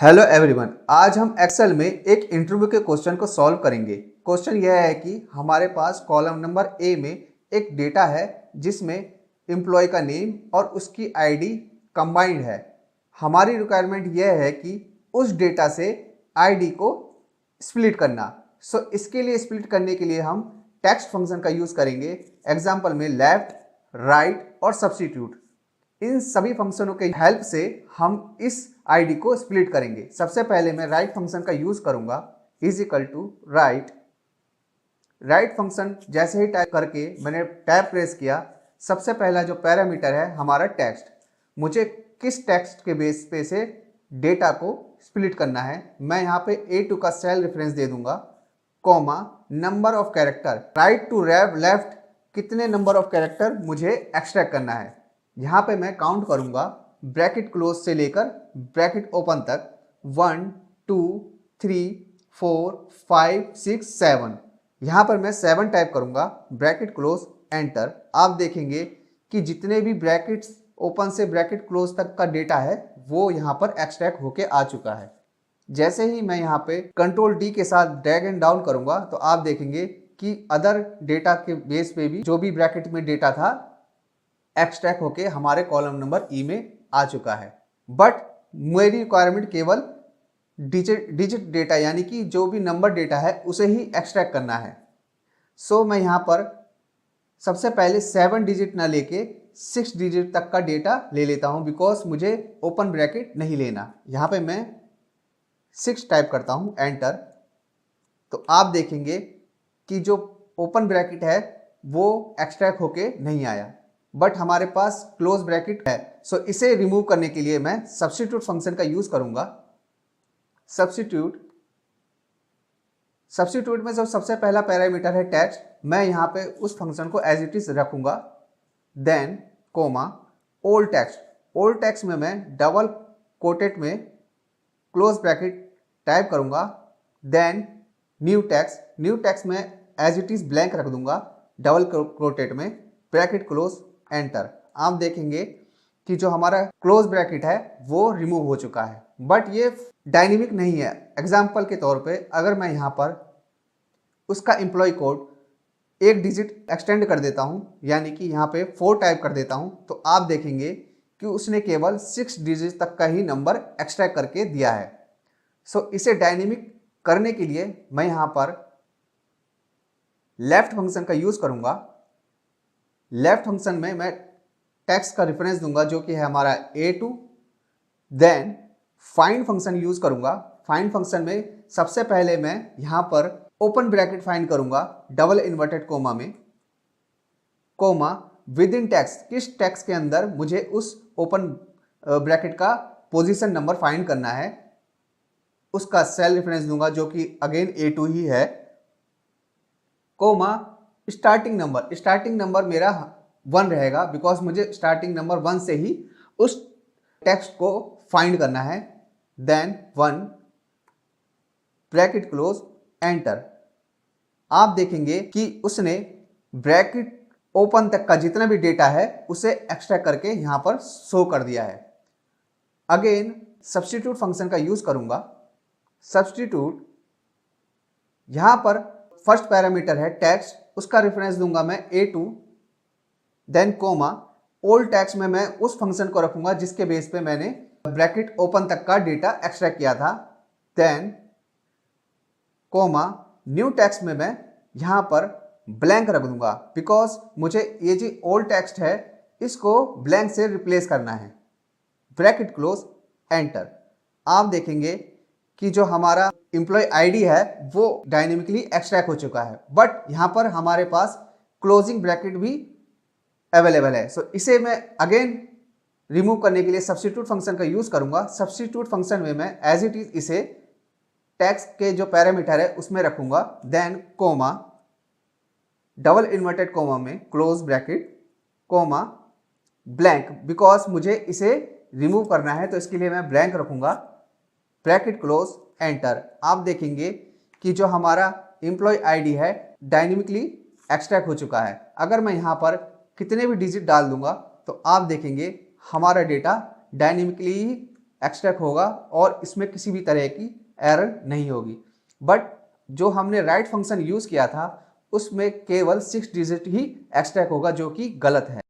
Hello everyone, आज हम Excel में एक इंटरव्यू के क्वेश्चन को सॉल्व करेंगे। क्वेश्चन यह है कि हमारे पास कॉलम नंबर ए में एक डेटा है जिसमें एम्प्लॉय का नेम और उसकी आईडी कंबाइंड है। हमारी रिक्वायरमेंट यह है कि उस डेटा से आईडी को स्प्लिट करना। इसके लिए स्प्लिट करने के लिए हम टेक्स्ट फंक्शन का यूज़ करेंगे। एग्जाम्पल में लेफ्ट, राइट और सब्स्टिट्यूट, इन सभी फंक्शनों के हेल्प से हम इस आईडी को स्प्लिट करेंगे। सबसे पहले मैं राइट फंक्शन का यूज करूंगा, is equal to right. Right function जैसे ही टाइप करके मैंने टैब प्रेस किया, सबसे पहला जो पैरामीटर है हमारा टेक्स्ट, मुझे किस टेक्स्ट के बेस पे से डेटा को स्प्लिट करना है। मैं यहाँ पे A2 का सेल रेफरेंस दे दूंगा, comma number of character, right to left कितने नंबर ऑफ कैरेक्टर मुझे एक्सट्रैक्ट करना है। यहाँ पे मैं काउंट करूंगा ब्रैकेट क्लोज से लेकर ब्रैकेट ओपन तक, 1 2 3 4 5 6 7। यहाँ पर मैं 7 टाइप करूंगा, ब्रैकेट क्लोज एंटर। आप देखेंगे कि जितने भी ब्रैकेट्स ओपन से ब्रैकेट क्लोज तक का डेटा है वो यहाँ पर एक्सट्रैक्ट होके आ चुका है। जैसे ही मैं यहाँ पे कंट्रोल डी के साथ ड्रैग एंड डाउन करूंगा तो आप देखेंगे कि अदर डेटा के बेस पे भी जो भी ब्रैकेट में डेटा था एक्सट्रैक्ट होके हमारे कॉलम नंबर ई में आ चुका है। बट मेरी रिक्वायरमेंट केवल डिजिट डेटा यानी कि जो भी नंबर डेटा है उसे ही एक्सट्रैक्ट करना है। मैं यहाँ पर सबसे पहले 7 डिजिट ना लेके 6 डिजिट तक का डेटा ले लेता हूँ, बिकॉज मुझे ओपन ब्रैकेट नहीं लेना। यहाँ पे मैं 6 टाइप करता हूँ, एंटर। तो आप देखेंगे कि जो ओपन ब्रैकेट है वो एक्सट्रैक्ट होके नहीं आया, बट हमारे पास क्लोज ब्रैकेट है। इसे रिमूव करने के लिए मैं सब्स्टिट्यूट फंक्शन का यूज करूंगा। सब्स्टिट्यूट में जो सबसे पहला पैरामीटर है टेक्स्ट, मैं यहाँ पे उस फंक्शन को एज इट इज रखूंगा। देन कोमा ओल्ड टेक्स्ट में मैं डबल कोटेड में क्लोज ब्रैकेट टाइप करूंगा। देन न्यू टेक्स्ट में एज इट इज ब्लैंक रख दूंगा, डबल कोटेड में ब्रैकेट क्लोज एंटर। आप देखेंगे कि जो हमारा क्लोज ब्रैकेट है वो रिमूव हो चुका है, बट ये डायनेमिक नहीं है। एग्जाम्पल के तौर पे अगर मैं यहाँ पर उसका एम्प्लॉय कोड 1 डिजिट एक्सटेंड कर देता हूँ, यानी कि यहाँ पे 4 टाइप कर देता हूँ, तो आप देखेंगे कि उसने केवल 6 डिजिट तक का ही नंबर एक्सट्रैक्ट करके दिया है। इसे डायनेमिक करने के लिए मैं यहाँ पर लेफ्ट फंक्शन का यूज करूंगा। लेफ्ट फंक्शन में मैं टेक्स्ट का रेफरेंस दूंगा जो कि है हमारा A2। Then find function use करूंगा। फाइंड फंक्शन में सबसे पहले मैं यहां पर ओपन ब्रैकेट फाइंड करूंगा डबल इन्वर्टेड कोमा में, कोमा विद इन टेक्स्ट, किस टेक्स्ट के अंदर मुझे उस ओपन ब्रैकेट का पोजीशन नंबर फाइंड करना है, उसका सेल रेफरेंस दूंगा जो कि अगेन A2 ही है, कोमा स्टार्टिंग नंबर मेरा 1 रहेगा, बिकॉज मुझे स्टार्टिंग नंबर 1 से ही उस टेक्स्ट को फाइंड करना है। Then 1 bracket close enter. आप देखेंगे कि उसने ब्रैकेट ओपन तक का जितना भी डेटा है उसे एक्सट्रैक्ट करके यहां पर शो कर दिया है। अगेन सब्स्टिट्यूट फंक्शन का यूज करूंगा। सब्स्टिट्यूट, यहां पर फर्स्ट पैरामीटर है टेक्स्ट, उसका रेफरेंस दूंगा मैं A2। Then coma old text में मैं उस फंक्शन को रखूंगा जिसके बेस पे मैंने ब्रैकेट ओपन तक का डेटा एक्सट्रैक्ट किया था। देन कोमा न्यू टेक्स्ट में मैं यहां पर ब्लैंक रख दूंगा, बिकॉज मुझे ये जो ओल्ड टेक्स्ट है इसको ब्लैंक से रिप्लेस करना है। Bracket close enter. आप देखेंगे कि जो हमारा एम्प्लॉय आईडी है वो डायनेमिकली एक्सट्रैक्ट हो चुका है, बट यहां पर हमारे पास क्लोजिंग ब्रैकेट भी अवेलेबल है। इसे मैं अगेन रिमूव करने के लिए सब्स्टिट्यूट फंक्शन का यूज करूंगा। सब्स्टिट्यूट फंक्शन में मैं एज इट इज इसे टेक्स्ट के जो पैरामीटर है उसमें रखूंगा। Then comma double inverted comma में close bracket comma blank, because मुझे इसे रिमूव करना है तो इसके लिए मैं ब्लैंक रखूंगा। Bracket close enter. आप देखेंगे कि जो हमारा एम्प्लॉय आईडी है डायनेमिकली एक्सट्रैक्ट हो चुका है। अगर मैं यहाँ पर कितने भी डिजिट डाल दूंगा तो आप देखेंगे हमारा डेटा डायनेमिकली एक्सट्रैक्ट होगा और इसमें किसी भी तरह की एरर नहीं होगी। बट जो हमने राइट फंक्शन यूज़ किया था उसमें केवल 6 डिजिट ही एक्सट्रैक्ट होगा, जो कि गलत है।